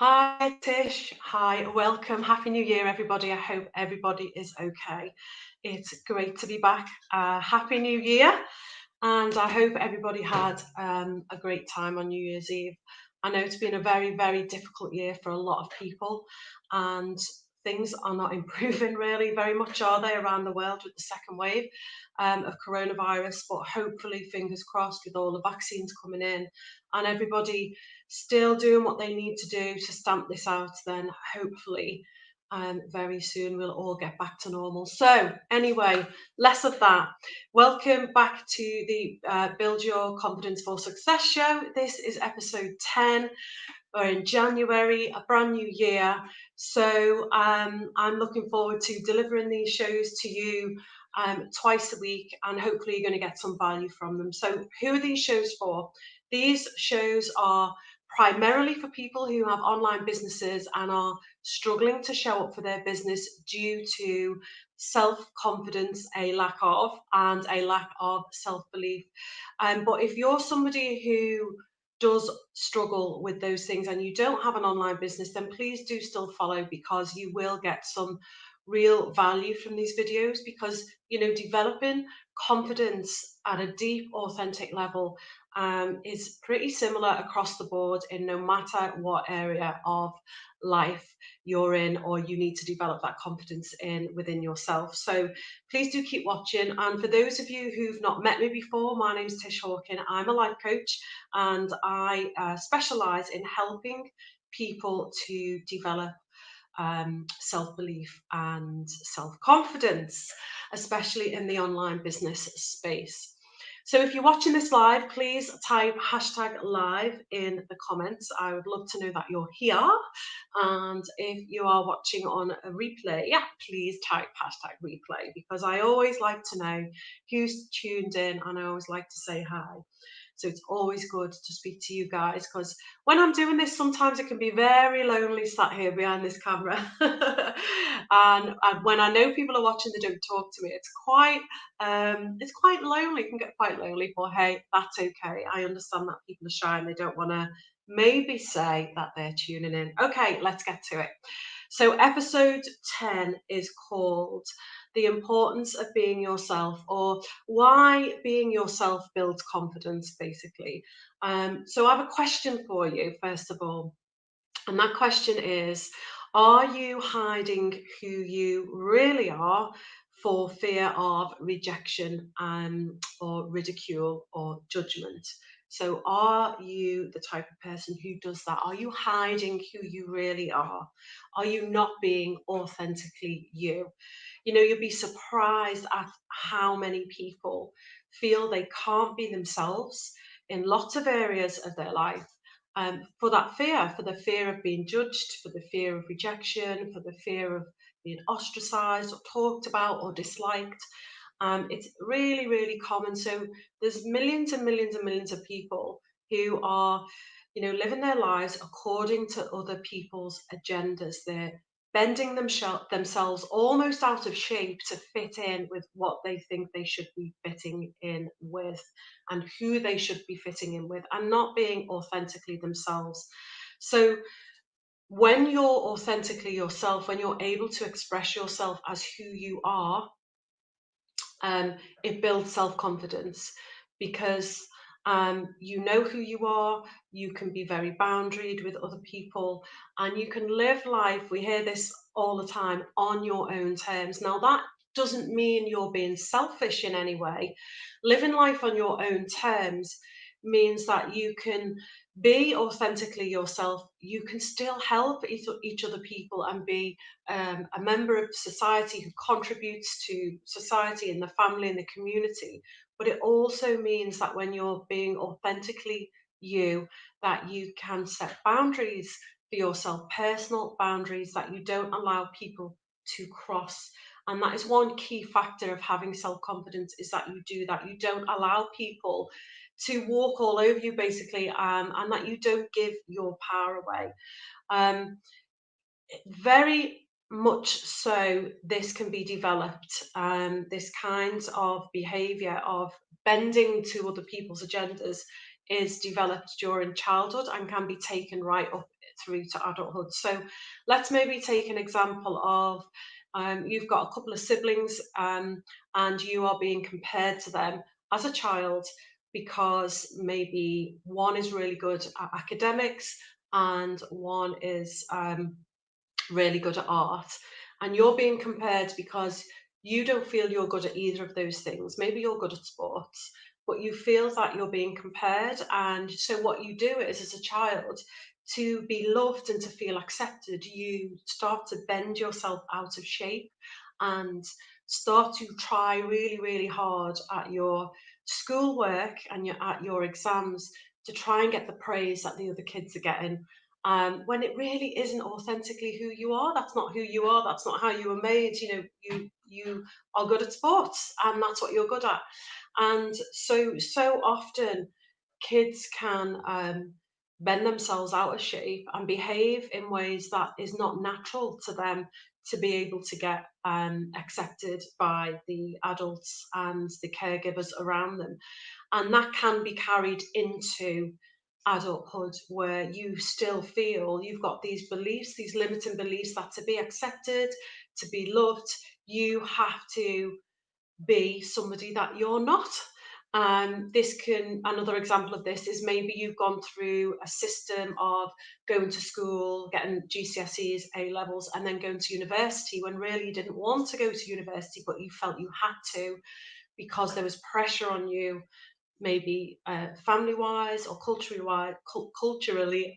Hi, Tish. Hi, welcome. Happy New Year, everybody. I hope everybody is okay. It's great to be back. Happy New Year. And I hope everybody had a great time on New Year's Eve. I know it's been a very, very difficult year for a lot of people, and things are not improving really very much, are they, around the world with the second wave of coronavirus? But hopefully, fingers crossed, with all the vaccines coming in and everybody still doing what they need to do to stamp this out, then hopefully very soon we'll all get back to normal. So, anyway, less of that. Welcome back to the Build Your Confidence for Success show. This is episode 10. We're in January, a brand new year. So I'm looking forward to delivering these shows to you twice a week, and hopefully you're going to get some value from them. So who are these shows for? These shows are primarily for people who have online businesses and are struggling to show up for their business due to self-confidence, a lack of, and a lack of self-belief. But if you're somebody who does struggle with those things and you don't have an online business, then please do still follow, because you will get some real value from these videos. Because developing confidence at a deep, authentic level is pretty similar across the board in no matter what area of life you're in, or you need to develop that confidence in within yourself. So please do keep watching. And for those of you who've not met me before, my name is Tish Hawkin. I'm a life coach, and I specialize in helping people to develop self belief and self confidence, especially in the online business space. So if you're watching this live, please type hashtag live in the comments. I would love to know that you're here. And if you are watching on a replay, yeah, please type hashtag replay, because I always like to know who's tuned in, and I always like to say hi. So it's always good to speak to you guys, because when I'm doing this, sometimes it can be very lonely sat here behind this camera. And when I know people are watching, they don't talk to me. It's quite lonely. It can get quite lonely. But hey, that's okay. I understand that people are shy and they don't want to maybe say that they're tuning in. Okay, let's get to it. So episode 10 is called The Importance of Being Yourself, or why being yourself builds confidence, basically. So I have a question for you, first of all. And that question is, are you hiding who you really are for fear of rejection or ridicule or judgment? So, are you the type of person who does that? Are you hiding who you really are? Are you not being authentically you? You'll be surprised at how many people feel they can't be themselves in lots of areas of their life, for the fear of being judged, for the fear of rejection, for the fear of being ostracized or talked about or disliked. It's really, really common. So there's millions and millions and millions of people who are, living their lives according to other people's agendas. They're bending themselves almost out of shape to fit in with what they think they should be fitting in with, and who they should be fitting in with, and not being authentically themselves. So when you're authentically yourself, when you're able to express yourself as who you are, it builds self-confidence, because you know who you are. You can be very boundaried with other people, and you can live life, we hear this all the time, on your own terms. Now, that doesn't mean you're being selfish in any way. Living life on your own terms means that you can be authentically yourself. You can still help each other people and be a member of society who contributes to society and the family and the community. But it also means that when you're being authentically you, that you can set boundaries for yourself, personal boundaries that you don't allow people to cross. And that is one key factor of having self-confidence, is that you do that. You don't allow people to walk all over you, basically, and that you don't give your power away. Um, Very much so, this can be developed. This kind of behavior of bending to other people's agendas is developed during childhood and can be taken right up through to adulthood. So let's maybe take an example of you've got a couple of siblings, and you are being compared to them as a child because maybe one is really good at academics and one is really good at art, and you're being compared because you don't feel you're good at either of those things. Maybe you're good at sports, but you feel that you're being compared. And so, what you do is, as a child, to be loved and to feel accepted, you start to bend yourself out of shape and start to try really, really hard at your schoolwork and at your exams to try and get the praise that the other kids are getting, when it really isn't authentically who you are. That's not who you are. That's not how you were made. You are good at sports, and that's what you're good at. And so often, kids can bend themselves out of shape and behave in ways that is not natural to them to be able to get accepted by the adults and the caregivers around them. And that can be carried into adulthood, where you still feel you've got these beliefs, these limiting beliefs, that to be accepted, to be loved, you have to be somebody that you're not. Another example of this is maybe you've gone through a system of going to school, getting GCSEs, A levels, and then going to university when really you didn't want to go to university, but you felt you had to because there was pressure on you, maybe family wise or culturally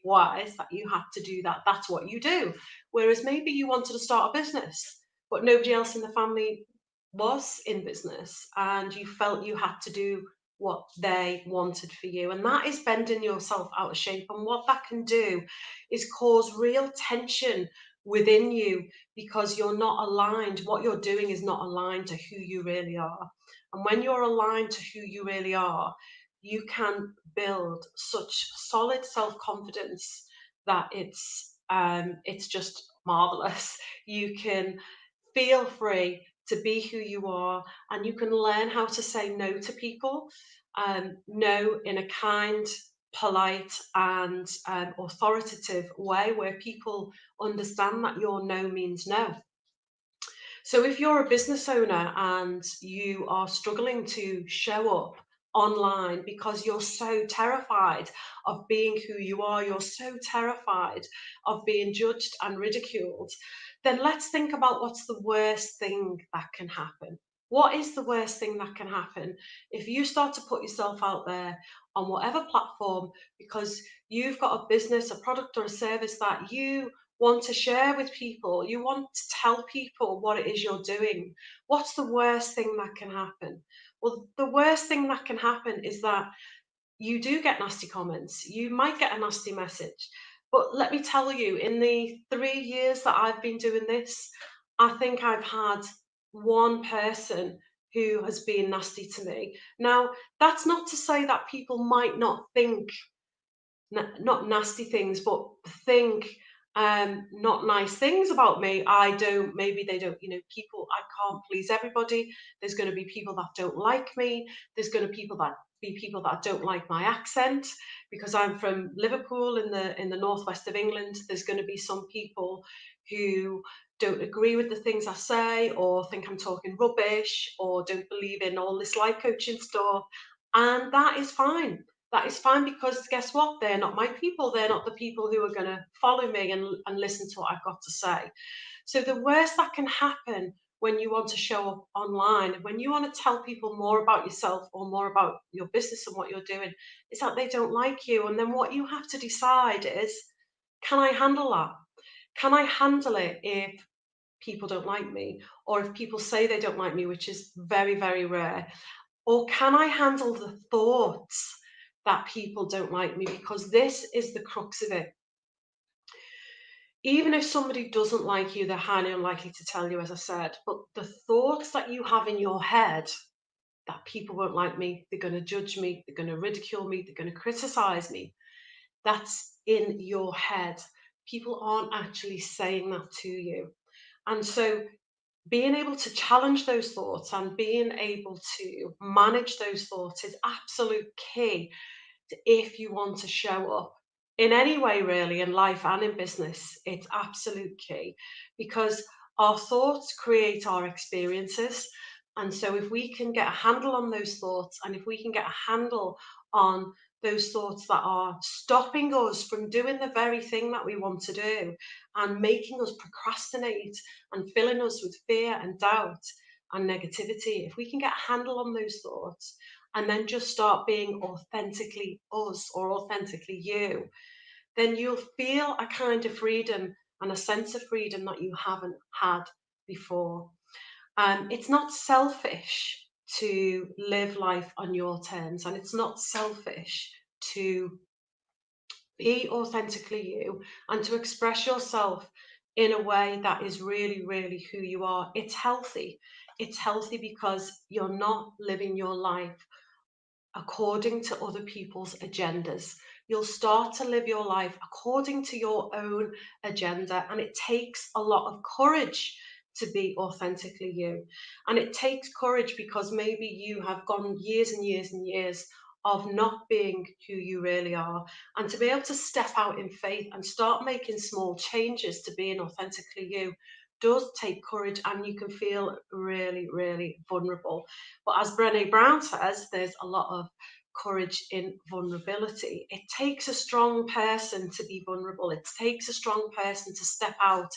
wise, that you had to do that. That's what you do. Whereas maybe you wanted to start a business, but nobody else in the family was in business, and you felt you had to do what they wanted for you. And that is bending yourself out of shape. And what that can do is cause real tension within you because you're not aligned. What you're doing is not aligned to who you really are. And when you're aligned to who you really are, you can build such solid self-confidence that it's just marvelous. You can feel free to be who you are, and you can learn how to say no to people. No in a kind, polite, and authoritative way where people understand that your no means no. So if you're a business owner and you are struggling to show up online because you're so terrified of being who you are, you're so terrified of being judged and ridiculed, then let's think about what's the worst thing that can happen. What is the worst thing that can happen if you start to put yourself out there on whatever platform because you've got a business, a product, or a service that you want to share with people, you want to tell people what it is you're doing? What's the worst thing that can happen? Well, the worst thing that can happen is that you do get nasty comments. You might get a nasty message. But let me tell you, in the 3 years that I've been doing this, I think I've had one person who has been nasty to me. Now, that's not to say that people might not think not nasty things, but think not nice things about me. I don't, maybe they don't, people, I can't please everybody. There's going to be people that don't like me. There's going to be people that don't like my accent because I'm from Liverpool in the northwest of England. There's going to be some people who don't agree with the things I say, or think I'm talking rubbish, or don't believe in all this life coaching stuff. And that is fine. That is fine, because guess what? They're not my people. They're not the people who are going to follow me and listen to what I've got to say. So the worst that can happen when you want to show up online, when you want to tell people more about yourself or more about your business and what you're doing, is that they don't like you. And then what you have to decide is, can I handle that? Can I handle it if people don't like me, or if people say they don't like me, which is very, very rare? Or can I handle the thoughts that people don't like me? Because this is the crux of it. Even if somebody doesn't like you, they're highly unlikely to tell you, as I said. But the thoughts that you have in your head, that people won't like me, they're going to judge me, they're going to ridicule me, they're going to criticize me, that's in your head. People aren't actually saying that to you. And so being able to challenge those thoughts and being able to manage those thoughts is absolute key if you want to show up in any way really, in life and in business, it's absolute key, because our thoughts create our experiences. And so if we can get a handle on those thoughts, and if we can get a handle on those thoughts that are stopping us from doing the very thing that we want to do, and making us procrastinate, and filling us with fear and doubt and negativity, if we can get a handle on those thoughts and then just start being authentically us, or authentically you, then you'll feel a kind of freedom and a sense of freedom that you haven't had before. It's not selfish to live life on your terms, and it's not selfish to be authentically you and to express yourself in a way that is really, really who you are. It's healthy. It's healthy because you're not living your life according to other people's agendas. You'll start to live your life according to your own agenda, and it takes a lot of courage to be authentically you. And it takes courage because maybe you have gone years and years and years of not being who you really are. And to be able to step out in faith and start making small changes to being authentically you does take courage, and you can feel really, really vulnerable. But as Brené Brown says, there's a lot of courage in vulnerability. It takes a strong person to be vulnerable. It takes a strong person to step out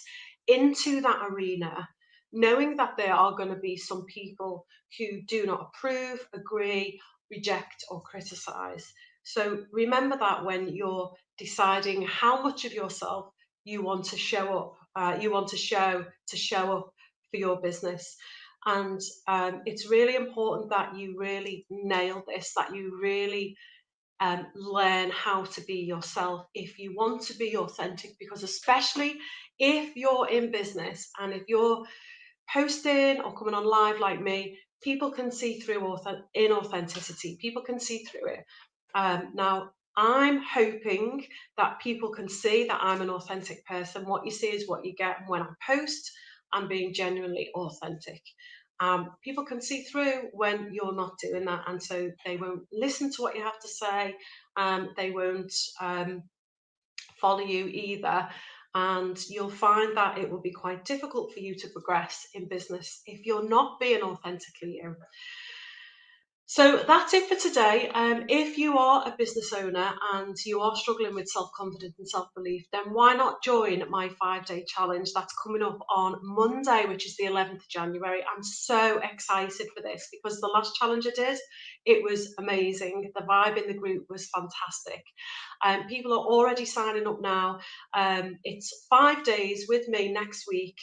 into that arena, knowing that there are going to be some people who do not approve, agree, reject, or criticize. So remember that when you're deciding how much of yourself you want to show up, you want to show up for your business. And it's really important that you really nail this, that you really learn how to be yourself if you want to be authentic. Because especially if you're in business and if you're posting or coming on live like me, people can see through inauthenticity. People can see through it. Now, I'm hoping that people can see that I'm an authentic person. What you see is what you get. And when I post, I'm being genuinely authentic. People can see through when you're not doing that, and so they won't listen to what you have to say. They won't follow you either. And you'll find that it will be quite difficult for you to progress in business if you're not being authentically you. So that's it for today. If you are a business owner and you are struggling with self-confidence and self-belief, then why not join my 5-day challenge that's coming up on Monday, which is the 11th of January. I'm so excited for this because the last challenge I did, it was amazing. The vibe in the group was fantastic. People are already signing up now. It's 5 days with me next week.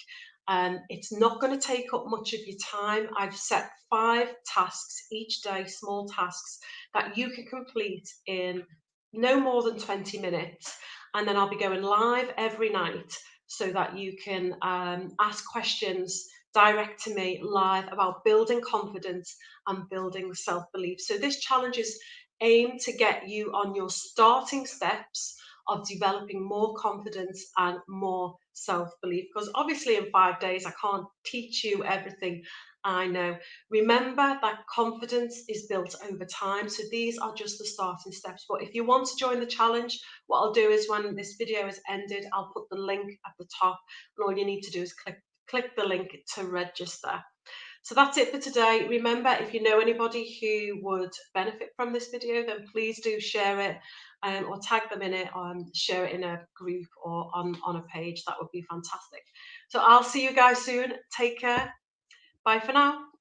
It's not going to take up much of your time. I've set 5 tasks each day, small tasks that you can complete in no more than 20 minutes. And then I'll be going live every night so that you can ask questions direct to me live about building confidence and building self-belief. So this challenge is aimed to get you on your starting steps of developing more confidence and more self-belief, because obviously in 5 days I can't teach you everything I know. Remember that confidence is built over time, so these are just the starting steps. But if you want to join the challenge, what I'll do is when this video is ended, I'll put the link at the top, and all you need to do is click the link to register. So that's it for today. Remember, if you know anybody who would benefit from this video, then please do share it, or tag them in it, or share it in a group or on a page. That would be fantastic. So I'll see you guys soon. Take care. Bye for now.